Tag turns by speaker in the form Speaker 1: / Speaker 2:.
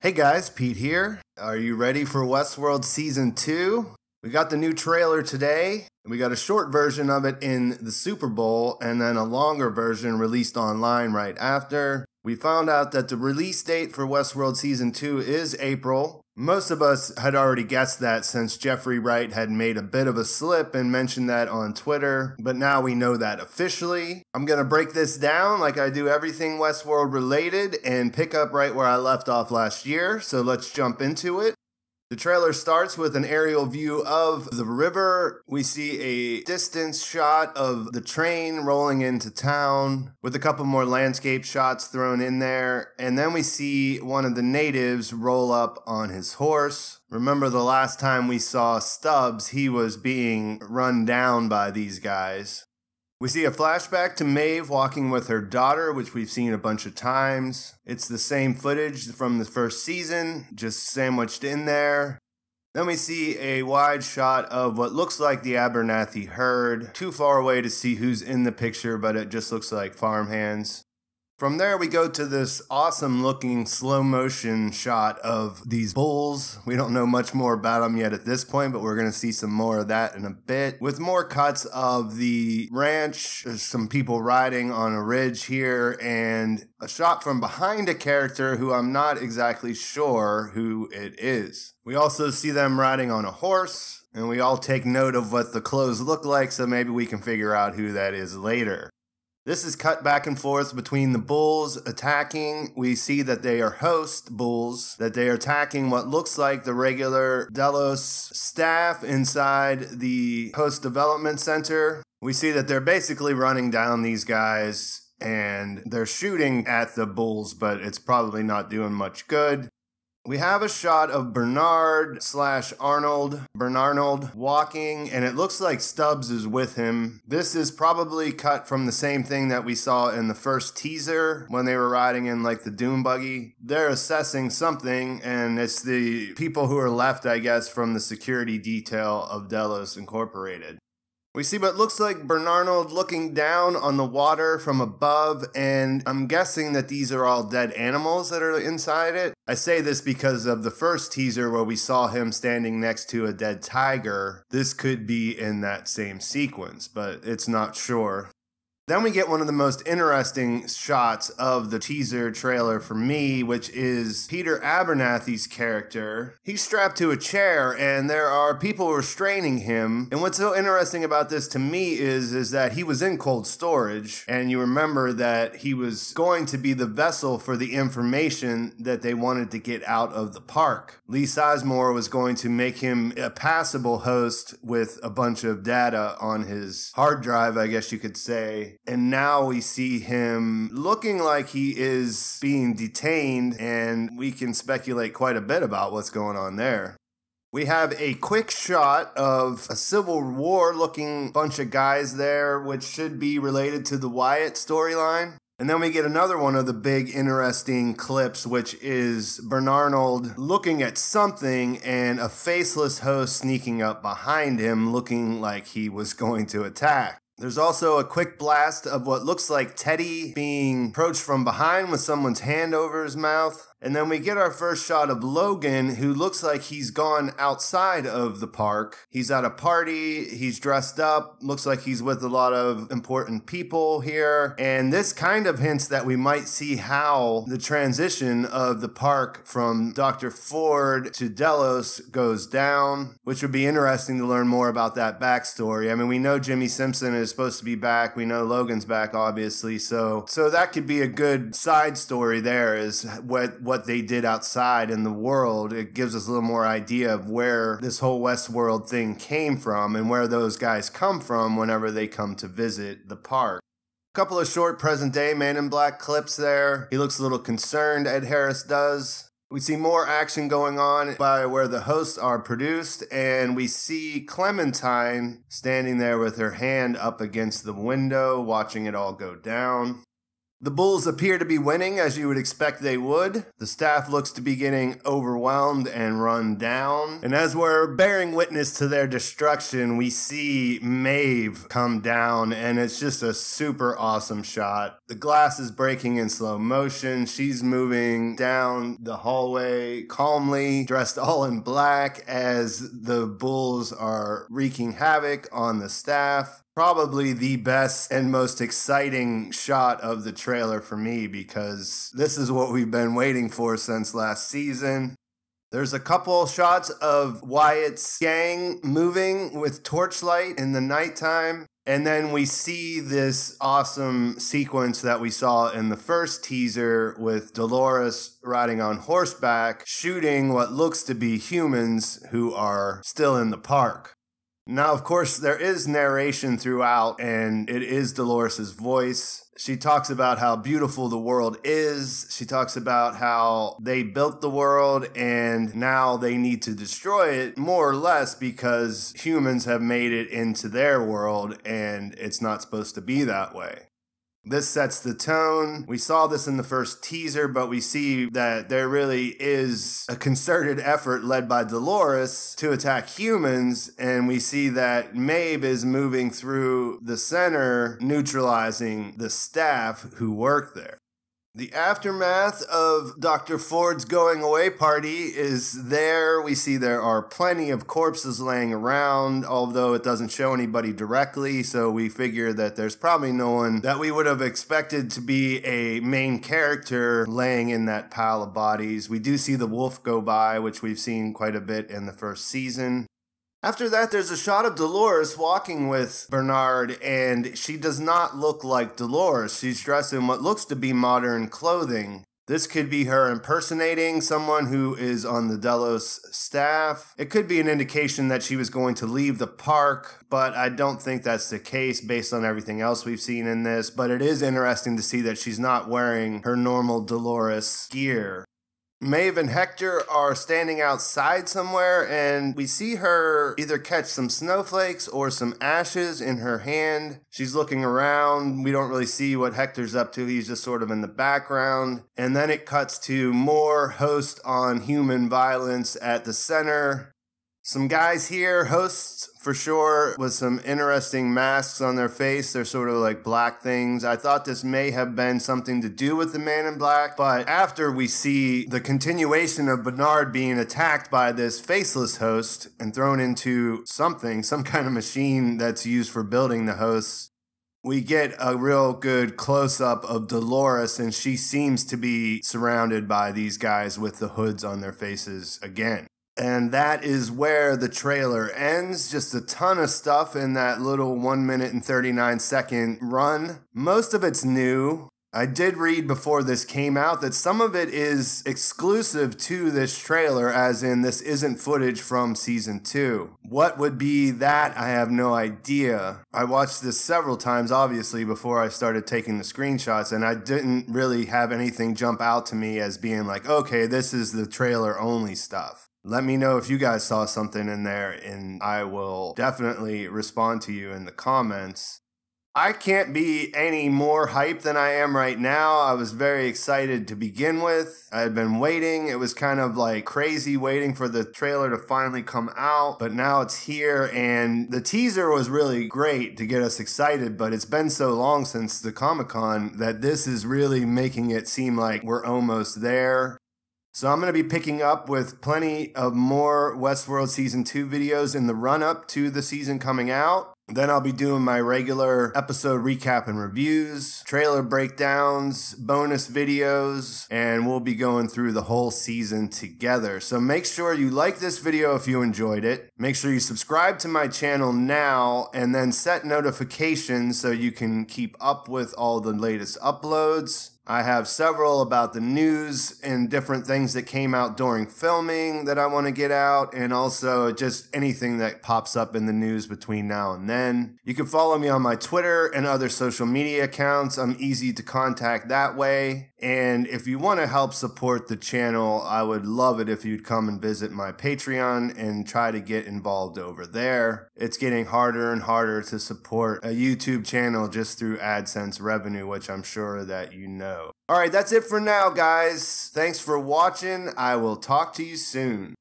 Speaker 1: Hey guys, Pete here. Are you ready for Westworld Season 2? We got the new trailer today. We got a short version of it in the Super Bowl and then a longer version released online right after. We found out that the release date for Westworld Season 2 is April. Most of us had already guessed that since Jeffrey Wright had made a bit of a slip and mentioned that on Twitter, but now we know that officially. I'm going to break this down like I do everything Westworld related and pick up right where I left off last year, so let's jump into it. The trailer starts with an aerial view of the river. We see a distance shot of the train rolling into town with a couple more landscape shots thrown in there. And then we see one of the natives roll up on his horse. Remember the last time we saw Stubbs, he was being run down by these guys. We see a flashback to Maeve walking with her daughter, which we've seen a bunch of times. It's the same footage from the first season, just sandwiched in there. Then we see a wide shot of what looks like the Abernathy herd. Too far away to see who's in the picture, but it just looks like farmhands. From there, we go to this awesome-looking slow-motion shot of these bulls. We don't know much more about them yet at this point, but we're going to see some more of that in a bit. With more cuts of the ranch, there's some people riding on a ridge here, and a shot from behind a character who I'm not exactly sure who it is. We also see them riding on a horse, and we all take note of what the clothes look like, so maybe we can figure out who that is later. This is cut back and forth between the bulls attacking. We see that they are host bulls, that they are attacking what looks like the regular Delos staff inside the host development center. We see that they're basically running down these guys and they're shooting at the bulls, but it's probably not doing much good. We have a shot of Bernard / Arnold walking, and it looks like Stubbs is with him. This is probably cut from the same thing that we saw in the first teaser when they were riding in like the dune buggy. They're assessing something, and it's the people who are left, I guess, from the security detail of Delos Incorporated. We see what looks like Bernard looking down on the water from above, and I'm guessing that these are all dead animals that are inside it. I say this because of the first teaser where we saw him standing next to a dead tiger. This could be in that same sequence, but it's not sure. Then we get one of the most interesting shots of the teaser trailer for me, which is Peter Abernathy's character. He's strapped to a chair and there are people restraining him. And what's so interesting about this to me is that he was in cold storage, and you remember that he was going to be the vessel for the information that they wanted to get out of the park. Lee Sizemore was going to make him a passable host with a bunch of data on his hard drive, I guess you could say. And now we see him looking like he is being detained, and we can speculate quite a bit about what's going on there. We have a quick shot of a Civil War looking bunch of guys there, which should be related to the Wyatt storyline. And then we get another one of the big interesting clips, which is Bernard looking at something and a faceless host sneaking up behind him looking like he was going to attack. There's also a quick blast of what looks like Teddy being approached from behind with someone's hand over his mouth. And then we get our first shot of Logan, who looks like he's gone outside of the park. He's at a party, he's dressed up, looks like he's with a lot of important people here. And this kind of hints that we might see how the transition of the park from Dr. Ford to Delos goes down, which would be interesting to learn more about that backstory. I mean, we know Jimmy Simpson is supposed to be back. We know Logan's back, obviously. So that could be a good side story there, is what they did outside in the world. It gives us a little more idea of where this whole Westworld thing came from and where those guys come from whenever they come to visit the park. A couple of short present-day Man in Black clips there. He looks a little concerned, Ed Harris does. We see more action going on by where the hosts are produced, and we see Clementine standing there with her hand up against the window, watching it all go down. The Bulls appear to be winning, as you would expect they would. The staff looks to be getting overwhelmed and run down. And as we're bearing witness to their destruction, we see Maeve come down, and it's just a super awesome shot. The glass is breaking in slow motion. She's moving down the hallway calmly, dressed all in black, as the Bulls are wreaking havoc on the staff. Probably the best and most exciting shot of the trailer for me, because this is what we've been waiting for since last season. There's a couple shots of Wyatt's gang moving with torchlight in the nighttime. And then we see this awesome sequence that we saw in the first teaser with Dolores riding on horseback, shooting what looks to be humans who are still in the park. Now, of course, there is narration throughout, and it is Dolores' voice. She talks about how beautiful the world is. She talks about how they built the world, and now they need to destroy it, more or less, because humans have made it into their world, and it's not supposed to be that way. This sets the tone. We saw this in the first teaser, but we see that there really is a concerted effort led by Dolores to attack humans, and we see that Maeve is moving through the center, neutralizing the staff who work there. The aftermath of Dr. Ford's going away party is there. We see there are plenty of corpses laying around, although it doesn't show anybody directly, so we figure that there's probably no one that we would have expected to be a main character laying in that pile of bodies. We do see the wolf go by, which we've seen quite a bit in the first season. After that, there's a shot of Dolores walking with Bernard, and she does not look like Dolores. She's dressed in what looks to be modern clothing. This could be her impersonating someone who is on the Delos staff. It could be an indication that she was going to leave the park, but I don't think that's the case based on everything else we've seen in this. But it is interesting to see that she's not wearing her normal Dolores gear. Maeve and Hector are standing outside somewhere, and we see her either catch some snowflakes or some ashes in her hand. She's looking around. We don't really see what Hector's up to. He's just sort of in the background. And then it cuts to more host on human violence at the center. Some guys here, hosts for sure, with some interesting masks on their face. They're sort of like black things. I thought this may have been something to do with the Man in Black, but after we see the continuation of Bernard being attacked by this faceless host and thrown into something, some kind of machine that's used for building the hosts, we get a real good close-up of Dolores, and she seems to be surrounded by these guys with the hoods on their faces again. And that is where the trailer ends. Just a ton of stuff in that little 1 minute and 39 second run. Most of it's new. I did read before this came out that some of it is exclusive to this trailer, as in this isn't footage from season 2. What would be that? I have no idea. I watched this several times, obviously, before I started taking the screenshots, and I didn't really have anything jump out to me as being like, okay, this is the trailer only stuff. Let me know if you guys saw something in there, and I will definitely respond to you in the comments. I can't be any more hyped than I am right now. I was very excited to begin with. I had been waiting. It was kind of like crazy waiting for the trailer to finally come out, but now it's here, and the teaser was really great to get us excited, but it's been so long since the Comic-Con that this is really making it seem like we're almost there. So I'm going to be picking up with plenty of more Westworld Season 2 videos in the run-up to the season coming out. Then I'll be doing my regular episode recap and reviews, trailer breakdowns, bonus videos, and we'll be going through the whole season together. So make sure you like this video if you enjoyed it. Make sure you subscribe to my channel now, and then set notifications so you can keep up with all the latest uploads. I have several about the news and different things that came out during filming that I want to get out, and also just anything that pops up in the news between now and then. You can follow me on my Twitter and other social media accounts. I'm easy to contact that way. And if you want to help support the channel, I would love it if you'd come and visit my Patreon and try to get involved over there. It's getting harder and harder to support a YouTube channel just through AdSense revenue, which I'm sure that you know. All right, that's it for now, guys. Thanks for watching. I will talk to you soon.